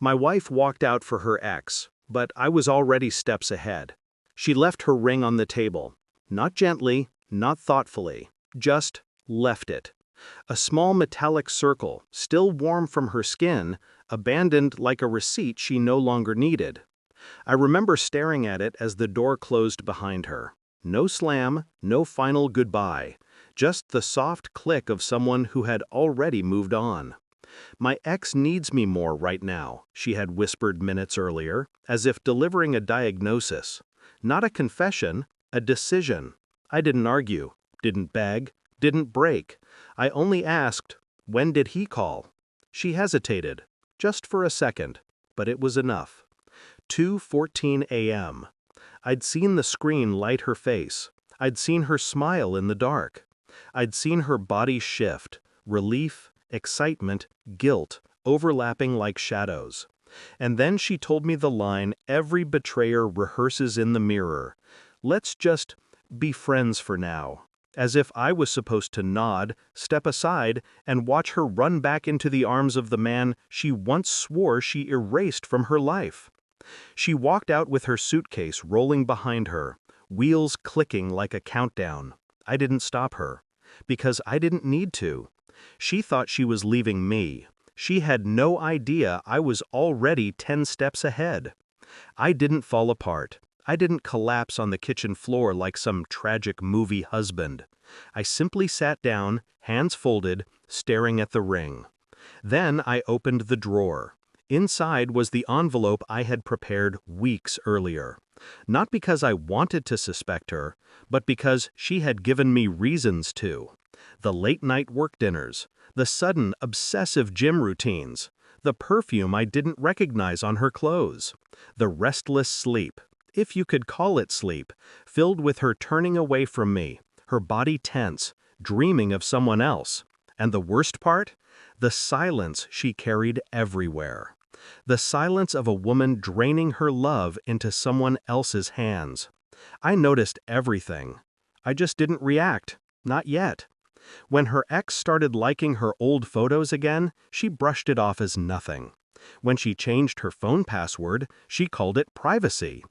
My wife walked out for her ex, but I was already steps ahead. She left her ring on the table. Not gently, not thoughtfully, just left it. A small metallic circle, still warm from her skin, abandoned like a receipt she no longer needed. I remember staring at it as the door closed behind her. No slam, no final goodbye, just the soft click of someone who had already moved on. "My ex needs me more right now," she had whispered minutes earlier, as if delivering a diagnosis. Not a confession, a decision. I didn't argue, didn't beg, didn't break. I only asked, "When did he call?" She hesitated, just for a second, but it was enough. 2:14 a.m. I'd seen the screen light her face. I'd seen her smile in the dark. I'd seen her body shift, relief, excitement, guilt, overlapping like shadows. And then she told me the line every betrayer rehearses in the mirror: "Let's just be friends for now." As if I was supposed to nod, step aside, and watch her run back into the arms of the man she once swore she erased from her life. She walked out with her suitcase rolling behind her, wheels clicking like a countdown. I didn't stop her, because I didn't need to. She thought she was leaving me. She had no idea I was already 10 steps ahead. I didn't fall apart. I didn't collapse on the kitchen floor like some tragic movie husband. I simply sat down, hands folded, staring at the ring. Then I opened the drawer. Inside was the envelope I had prepared weeks earlier. Not because I wanted to suspect her, but because she had given me reasons to. The late-night work dinners, the sudden obsessive gym routines, the perfume I didn't recognize on her clothes, the restless sleep, if you could call it sleep, filled with her turning away from me, her body tense, dreaming of someone else. And the worst part? The silence she carried everywhere. The silence of a woman draining her love into someone else's hands. I noticed everything. I just didn't react. Not yet. When her ex started liking her old photos again, she brushed it off as nothing. When she changed her phone password, she called it privacy.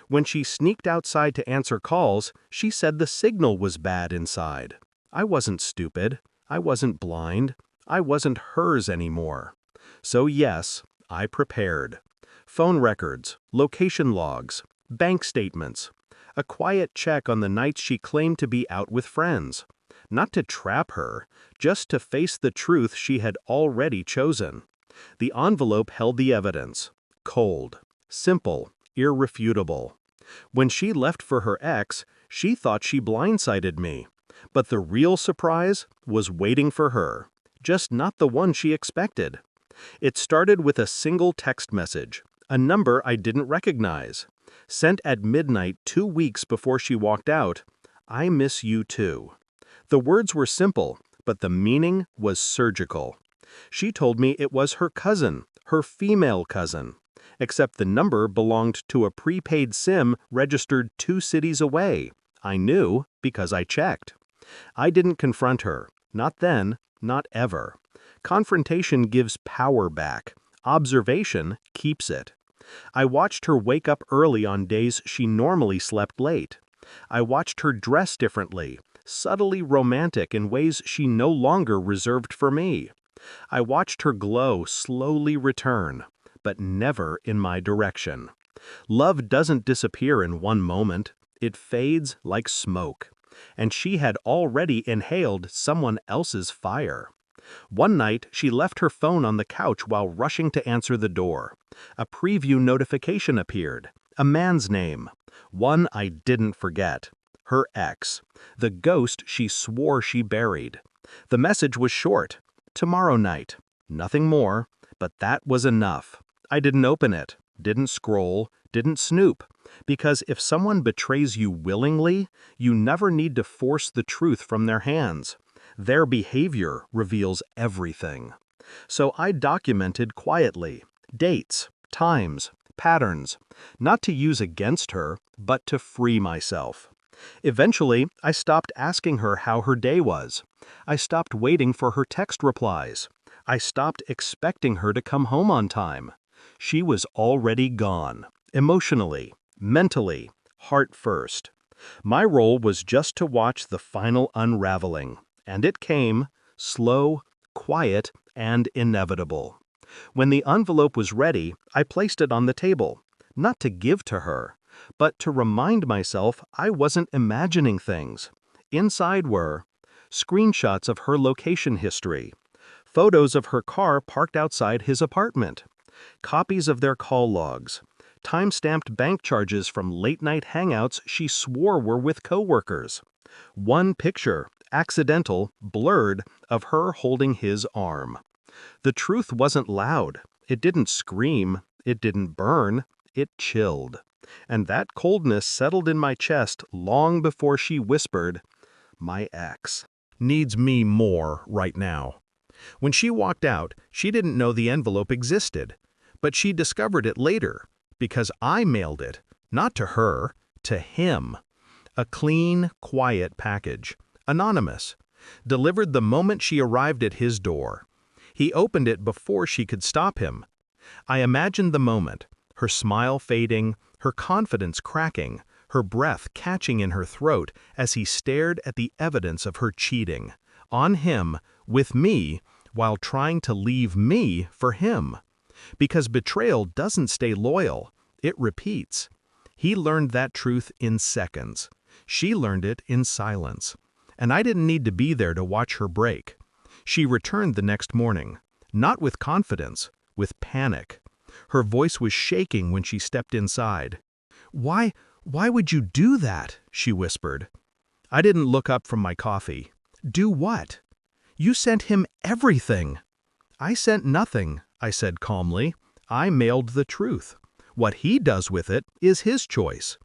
When she sneaked outside to answer calls, she said the signal was bad inside. I wasn't stupid. I wasn't blind. I wasn't hers anymore. So yes, I prepared. Phone records, location logs, bank statements. A quiet check on the nights she claimed to be out with friends. Not to trap her, just to face the truth she had already chosen. The envelope held the evidence. Cold, simple, irrefutable. When she left for her ex, she thought she blindsided me. But the real surprise was waiting for her. Just not the one she expected. It started with a single text message, a number I didn't recognize. Sent at midnight 2 weeks before she walked out, "I miss you too." The words were simple, but the meaning was surgical. She told me it was her cousin, her female cousin. Except the number belonged to a prepaid SIM registered 2 cities away. I knew because I checked. I didn't confront her. Not then, not ever. Confrontation gives power back. Observation keeps it. I watched her wake up early on days she normally slept late. I watched her dress differently, subtly romantic in ways she no longer reserved for me. I watched her glow slowly return, but never in my direction. Love doesn't disappear in one moment. It fades like smoke. And she had already inhaled someone else's fire. One night, she left her phone on the couch while rushing to answer the door. A preview notification appeared. A man's name. One I didn't forget. Her ex. The ghost she swore she buried. The message was short. "Tomorrow night." Nothing more, but that was enough. I didn't open it, didn't scroll, didn't snoop. Because if someone betrays you willingly, you never need to force the truth from their hands. Their behavior reveals everything. So I documented quietly. Dates, times, patterns. Not to use against her, but to free myself. Eventually, I stopped asking her how her day was. I stopped waiting for her text replies. I stopped expecting her to come home on time. She was already gone. Emotionally, mentally, heart first. My role was just to watch the final unraveling, and it came, slow, quiet, and inevitable. When the envelope was ready, I placed it on the table, not to give to her, but to remind myself I wasn't imagining things. Inside were screenshots of her location history, photos of her car parked outside his apartment, copies of their call logs, time-stamped bank charges from late-night hangouts she swore were with coworkers. One picture, accidental, blurred, of her holding his arm. The truth wasn't loud. It didn't scream. It didn't burn. It chilled. And that coldness settled in my chest long before she whispered, "My ex needs me more right now." When she walked out, she didn't know the envelope existed. But she discovered it later, because I mailed it, not to her, to him. A clean, quiet package, anonymous, delivered the moment she arrived at his door. He opened it before she could stop him. I imagined the moment, her smile fading, her confidence cracking, her breath catching in her throat as he stared at the evidence of her cheating, on him, with me, while trying to leave me for him. Because betrayal doesn't stay loyal, it repeats. He learned that truth in seconds. She learned it in silence. And I didn't need to be there to watch her break. She returned the next morning, not with confidence, with panic. Her voice was shaking when she stepped inside. Why would you do that?" she whispered. I didn't look up from my coffee. "Do what?" "You sent him everything." "I sent nothing," I said calmly. "I mailed the truth. What he does with it is his choice."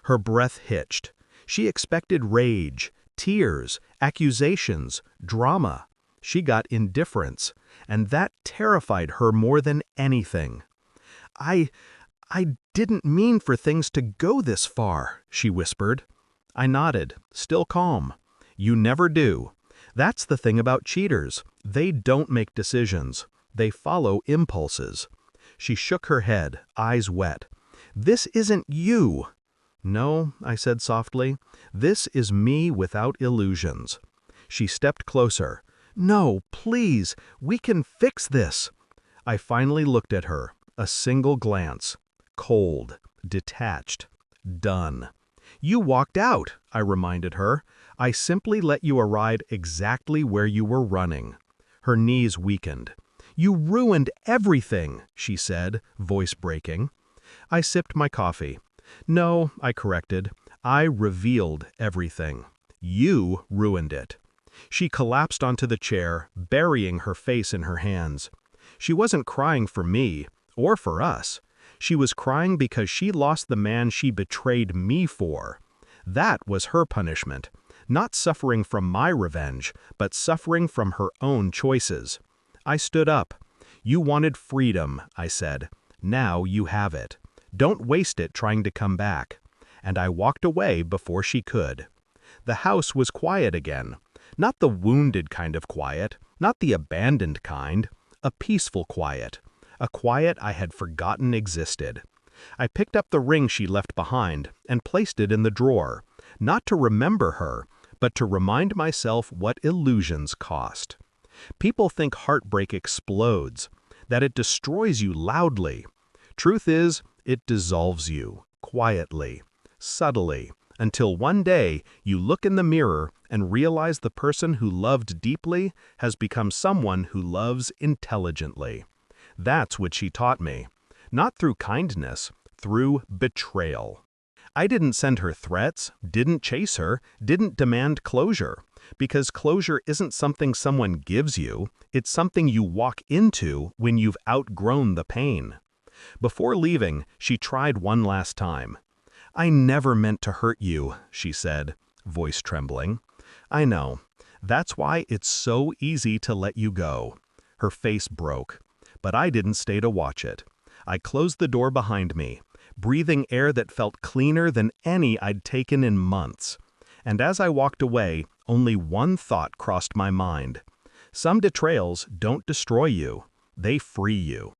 Her breath hitched. She expected rage, tears, accusations, drama. She got indifference, and that terrified her more than anything. I didn't mean for things to go this far," she whispered. I nodded, still calm. "You never do. That's the thing about cheaters. They don't make decisions. They follow impulses." She shook her head, eyes wet. "This isn't you." "No," I said softly. "This is me without illusions." She stepped closer. "No, please, we can fix this." I finally looked at her, a single glance. Cold, detached, done. "You walked out," I reminded her. "I simply let you arrive exactly where you were running." Her knees weakened. "You ruined everything," she said, voice breaking. I sipped my coffee. "No," I corrected. "I revealed everything. You ruined it." She collapsed onto the chair, burying her face in her hands. She wasn't crying for me, or for us. She was crying because she lost the man she betrayed me for. That was her punishment. Not suffering from my revenge, but suffering from her own choices. I stood up. "You wanted freedom," I said. "Now you have it. Don't waste it trying to come back." And I walked away before she could. The house was quiet again. Not the wounded kind of quiet, not the abandoned kind. A peaceful quiet. A quiet I had forgotten existed. I picked up the ring she left behind and placed it in the drawer, not to remember her, but to remind myself what illusions cost. People think heartbreak explodes, that it destroys you loudly. Truth is, it dissolves you, quietly, subtly, until one day you look in the mirror and realize the person who loved deeply has become someone who loves intelligently. That's what she taught me. Not through kindness, through betrayal. I didn't send her threats, didn't chase her, didn't demand closure. Because closure isn't something someone gives you, it's something you walk into when you've outgrown the pain. Before leaving, she tried one last time. "I never meant to hurt you," she said, voice trembling. "I know. That's why it's so easy to let you go." Her face broke. But I didn't stay to watch it. I closed the door behind me, breathing air that felt cleaner than any I'd taken in months. And as I walked away, only one thought crossed my mind. Some betrayals don't destroy you, they free you.